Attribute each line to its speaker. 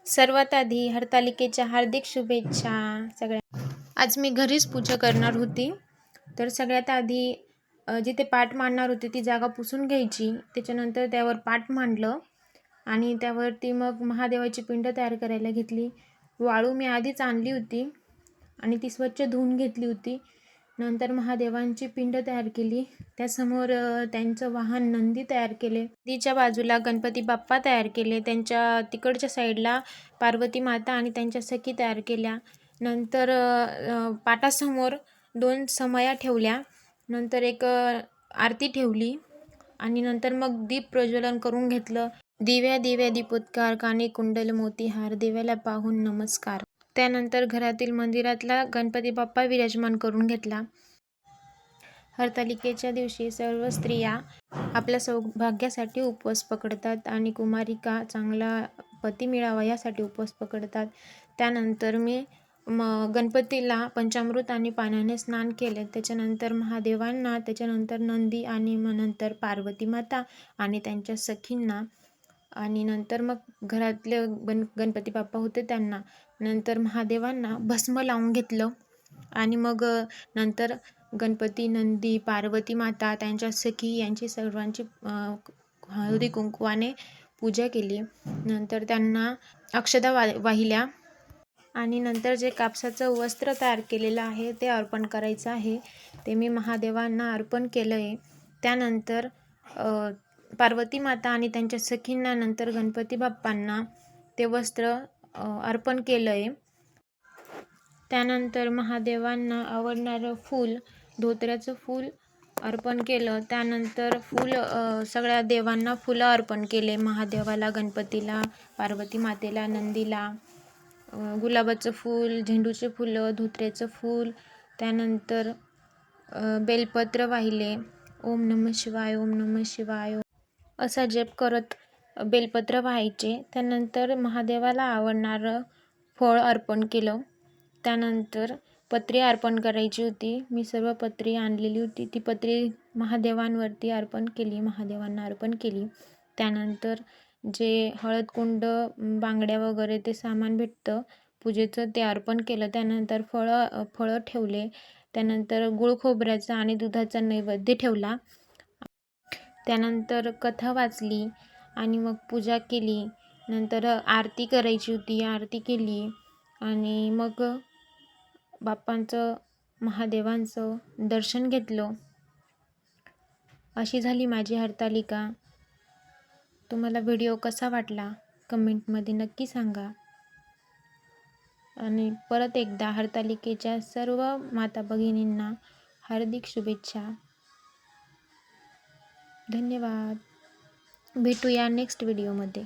Speaker 1: सर्वात आधी हरतालिकेच्या हार्दिक शुभेच्छा सगळ्या. आज मी घरीच पूजा करणार होती, तर सगळ्यात आधी जिथे पाट मांडणार होते ती जागा पुसून घ्यायची. त्याच्यानंतर त्यावर पाट मांडलं आणि त्यावरती मग महादेवाची पिंड तयार करायला घेतली. वाळू मी आधीच आणली होती आणि ती स्वच्छ धुवून घेतली होती. नंतर महादेवांची पिंड तयार केली. त्यासमोर त्यांचं वाहन नंदी तयार केले. नदीच्या बाजूला गणपती बाप्पा तयार केले. त्यांच्या तिकडच्या साईडला पार्वती माता आणि त्यांच्या सखी तयार केल्या. नंतर पाटासमोर 2 समया ठेवल्या. नंतर एक आरती ठेवली आणि नंतर मग दीप प्रज्वलन करून घेतलं. दिव्या दिव्या दीपोत्कार, काने कुंडल मोतीहार, देवाला पाहून नमस्कार. त्यानंतर घरातील मंदिरातला गणपती बाप्पा विराजमान करून घेतला. हरतालिकेच्या दिवशी सर्व स्त्रिया आपल्या सौभाग्यासाठी उपवास पकडतात आणि कुमारिका चांगला पती मिळावा यासाठी उपवास पकडतात. त्यानंतर मी गणपतीला पंचामृत आणि पाण्याने स्नान केले. त्याच्यानंतर महादेवांना, त्याच्यानंतर नंदी आणि मग नंतर पार्वती माता आणि त्यांच्या सखींना आणि नंतर मग घरातले गणपती बाप्पा होते त्यांना, नंतर महादेवांना भस्म लावून घेतलं आणि मग नंतर गणपती, नंदी, पार्वती माता, त्यांच्या सखी यांची सर्वांची हळदी कुंकवाने पूजा केली. नंतर त्यांना अक्षदा वाहिल्या आणि नंतर जे कापसाचं वस्त्र तयार केलेलं आहे ते अर्पण करायचं आहे, ते मी महादेवांना अर्पण केलं आहे. त्यानंतर पार्वती माता आणि त्यांच्या सखींना, नंतर गणपती बाप्पांना ते वस्त्र अर्पण केलं आहे. त्यानंतर महादेवांना आवडणारं फूल, धोत्र्याचं फूल अर्पण केलं. त्यानंतर सगळ्या देवांना फुलं अर्पण केले. महादेवाला, गणपतीला, पार्वती मातेला, नंदीला गुलाबाचं फूल, झेंडूचे फुलं, धोत्र्याचं फूल, त्यानंतर बेलपत्र वाहिले. ओम नमः शिवाय, ओम नमः शिवाय असा जप करत बेलपत्र व्हायचे. त्यानंतर महादेवाला आवडणारं फळ अर्पण केलं. त्यानंतर पत्री अर्पण करायची होती. मी सर्व पत्री आणलेली होती. ती पत्री महादेवांवरती अर्पण केली, महादेवांना अर्पण केली. त्यानंतर जे हळदकुंड, बांगड्या वगैरे ते सामान भेटतं पूजेचं ते अर्पण केलं. त्यानंतर फळं ठेवले. त्यानंतर गुळ खोबऱ्याचा आणि दुधाचा नैवेद्य ठेवला. त्यानंतर कथा वाचली आणि मग पूजा केली. नंतर आरती करायची होती, आरती केली आणि मग बाप्पांचं, महादेवांचं दर्शन घेतलं. अशी झाली माझी हरतालिका. तुम्हाला व्हिडिओ कसा वाटला कमेंटमध्ये नक्की सांगा. आणि परत एकदा हरतालिकेच्या सर्व माता भगिनींना हार्दिक शुभेच्छा. धन्यवाद. भेटूया नेक्स्ट व्हिडिओमध्ये.